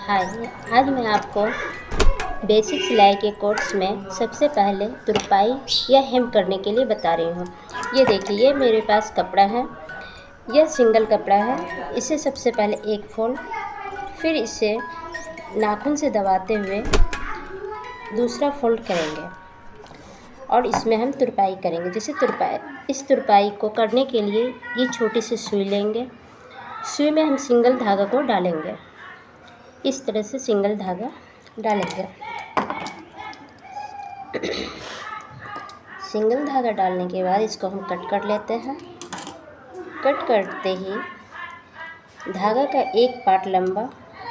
हाय। आज मैं आपको बेसिक सिलाई के कोर्स में सबसे पहले तुरपाई या हेम करने के लिए बता रही हूँ। ये देखिए, ये मेरे पास कपड़ा है। यह सिंगल कपड़ा है। इसे सबसे पहले एक फोल्ड, फिर इसे नाखून से दबाते हुए दूसरा फोल्ड करेंगे और इसमें हम तुरपाई करेंगे। इस तुरपाई को करने के लिए ये छोटी सी सुई लेंगे। सुई में हम सिंगल धागा को डालेंगे। इस तरह से सिंगल धागा डालेंगे। सिंगल धागा डालने के बाद इसको हम कट कर लेते हैं। कट करते ही धागा का एक पार्ट लंबा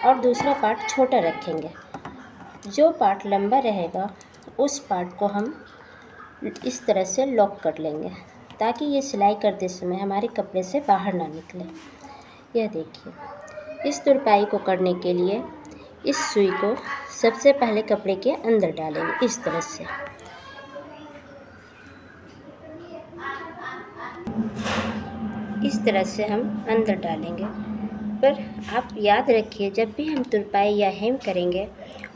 और दूसरा पार्ट छोटा रखेंगे। जो पार्ट लंबा रहेगा उस पार्ट को हम इस तरह से लॉक कर लेंगे ताकि ये सिलाई करते समय हमारे कपड़े से बाहर ना निकले। यह देखिए, इस तुरपाई को करने के लिए इस सुई को सबसे पहले कपड़े के अंदर डालेंगे। इस तरह से हम अंदर डालेंगे। पर आप याद रखिए, जब भी हम तुरपाई या हेम करेंगे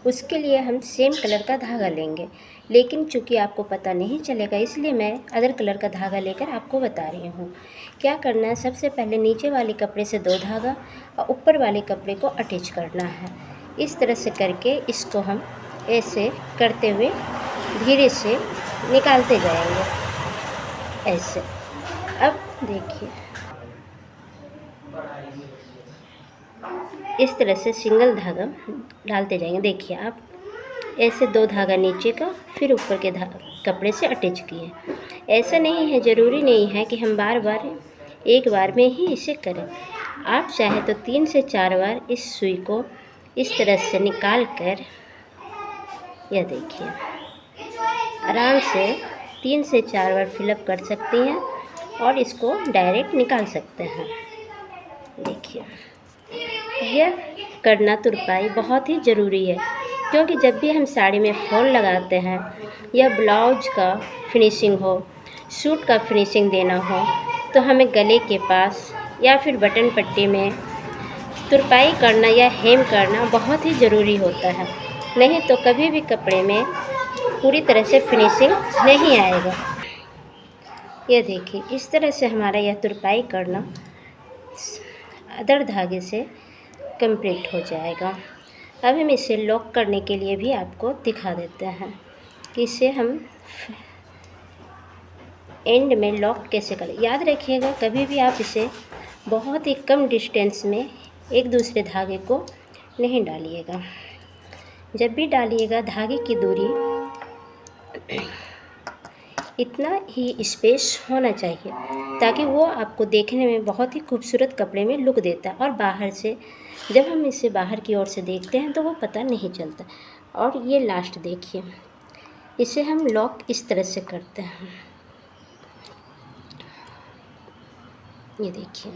उसके लिए हम सेम कलर का धागा लेंगे। लेकिन चूँकि आपको पता नहीं चलेगा इसलिए मैं अदर कलर का धागा लेकर आपको बता रही हूँ। क्या करना है, सबसे पहले नीचे वाले कपड़े से 2 धागा और ऊपर वाले कपड़े को अटैच करना है। इस तरह से करके इसको हम ऐसे करते हुए धीरे से निकालते जाएंगे, ऐसे। अब देखिए, इस तरह से सिंगल धागा डालते जाएंगे। देखिए आप, ऐसे 2 धागा नीचे का फिर ऊपर के कपड़े से अटैच किए। ऐसा नहीं है, ज़रूरी नहीं है कि हम बार बार एक बार में ही इसे करें। आप चाहे तो 3 से 4 बार इस सुई को इस तरह से निकाल कर, यह देखिए, आराम से 3 से 4 बार फिलअप कर सकती हैं और इसको डायरेक्ट निकाल सकते हैं। देखिए, यह करना तुरपाई बहुत ही ज़रूरी है, क्योंकि जब भी हम साड़ी में फॉल लगाते हैं या ब्लाउज का फिनिशिंग हो, सूट का फिनिशिंग देना हो, तो हमें गले के पास या फिर बटन पट्टी में तुरपाई करना या हेम करना बहुत ही ज़रूरी होता है। नहीं तो कभी भी कपड़े में पूरी तरह से फिनिशिंग नहीं आएगा। यह देखिए, इस तरह से हमारा यह तुरपाई करना अदर धागे से कंप्लीट हो जाएगा। अब हम इसे लॉक करने के लिए भी आपको दिखा देते हैं कि इसे हम एंड में लॉक कैसे करें। याद रखिएगा, कभी भी आप इसे बहुत ही कम डिस्टेंस में एक दूसरे धागे को नहीं डालिएगा। जब भी डालिएगा, धागे की दूरी इतना ही स्पेस होना चाहिए ताकि वो आपको देखने में बहुत ही खूबसूरत कपड़े में लुक देता है और बाहर से जब हम इसे बाहर की ओर से देखते हैं तो वो पता नहीं चलता। और ये लास्ट देखिए, इसे हम लॉक इस तरह से करते हैं। ये देखिए,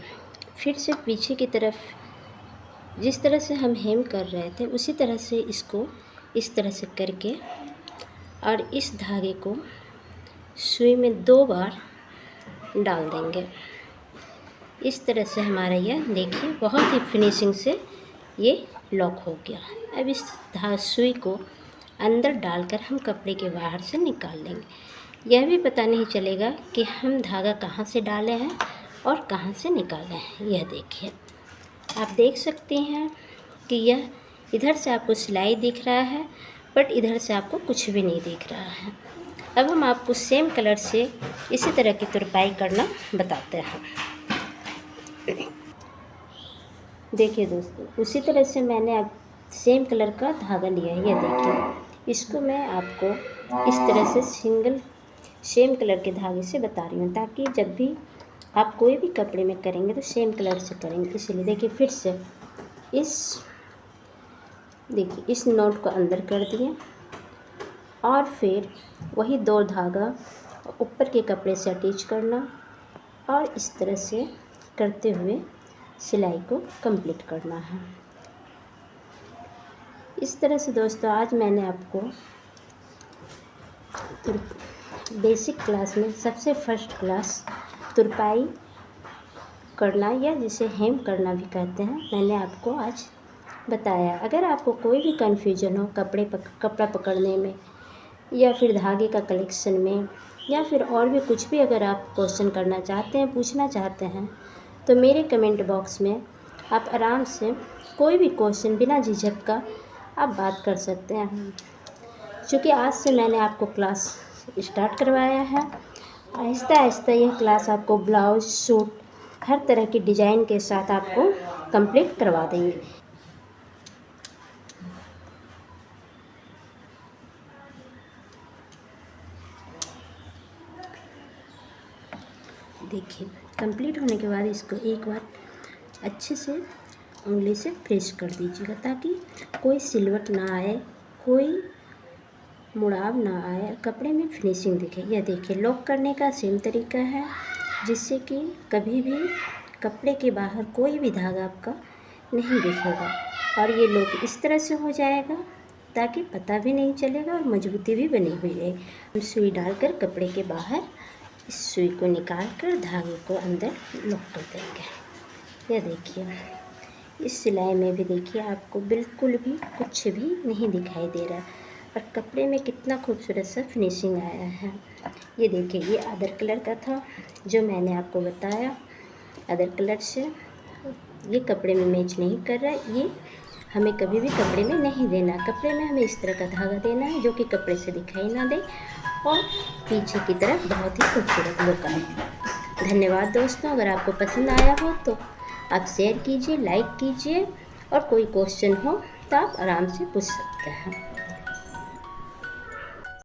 फिर से पीछे की तरफ जिस तरह से हम हेम कर रहे थे उसी तरह से इसको इस तरह से करके और इस धागे को सुई में 2 बार डाल देंगे। इस तरह से हमारा यह देखिए बहुत ही फिनिशिंग से ये लॉक हो गया। अब इस सुई को अंदर डालकर हम कपड़े के बाहर से निकाल लेंगे। यह भी पता नहीं चलेगा कि हम धागा कहाँ से डाले हैं और कहाँ से निकाले हैं। यह देखिए, आप देख सकते हैं कि यह इधर से आपको सिलाई दिख रहा है बट इधर से आपको कुछ भी नहीं दिख रहा है। अब हम आपको सेम कलर से इसी तरह की तुरपाई करना बताते हैं। देखिए दोस्तों, उसी तरह से मैंने अब सेम कलर का धागा लिया है। यह देखिए, इसको मैं आपको इस तरह से सेम कलर के धागे से बता रही हूँ ताकि जब भी आप कोई भी कपड़े में करेंगे तो सेम कलर से करेंगे। इसलिए देखिए, फिर से इस नॉट को अंदर कर दिए और फिर वही 2 धागा ऊपर के कपड़े से अटैच करना और इस तरह से करते हुए सिलाई को कंप्लीट करना है। इस तरह से दोस्तों, आज मैंने आपको बेसिक क्लास में सबसे फर्स्ट क्लास तुरपाई करना या जिसे हेम करना भी कहते हैं, मैंने आपको आज बताया। अगर आपको कोई भी कन्फ्यूजन हो कपड़ा पकड़ने में या फिर धागे का कलेक्शन में या फिर और भी कुछ भी, अगर आप क्वेश्चन करना चाहते हैं, पूछना चाहते हैं, तो मेरे कमेंट बॉक्स में आप आराम से कोई भी क्वेश्चन बिना झिझक का आप बात कर सकते हैं। क्योंकि आज से मैंने आपको क्लास स्टार्ट करवाया है। आहिस्ता आहिस्ता यह क्लास आपको ब्लाउज, सूट, हर तरह की डिज़ाइन के साथ आपको कंप्लीट करवा देंगे। देखिए, कंप्लीट होने के बाद इसको एक बार अच्छे से उंगली से प्रेस कर दीजिएगा ताकि कोई सिलवट ना आए, कोई मुड़ाव ना आए, कपड़े में फिनिशिंग दिखे। यह देखिए, लॉक करने का सेम तरीका है, जिससे कि कभी भी कपड़े के बाहर कोई भी धागा आपका नहीं दिखेगा। और ये लॉक इस तरह से हो जाएगा ताकि पता भी नहीं चलेगा और मजबूती भी बनी हुई रहे। हम सुई डालकर कपड़े के बाहर इस सुई को निकाल कर धागे को अंदर लॉक कर देंगे। यह देखिए, इस सिलाई में भी देखिए आपको बिल्कुल भी कुछ भी नहीं दिखाई दे रहा और कपड़े में कितना खूबसूरत सा फिनिशिंग आया है। ये देखिए, ये अदर कलर का था जो मैंने आपको बताया। अदर कलर से ये कपड़े में मैच नहीं कर रहा है, ये हमें कभी भी कपड़े में नहीं देना। कपड़े में हमें इस तरह का धागा देना है जो कि कपड़े से दिखाई ना दे और पीछे की तरफ बहुत ही खूबसूरत लुक आए। धन्यवाद दोस्तों। अगर आपको पसंद आया हो तो आप शेयर कीजिए, लाइक कीजिए और कोई क्वेश्चन हो तो आप आराम से पूछ सकते हैं।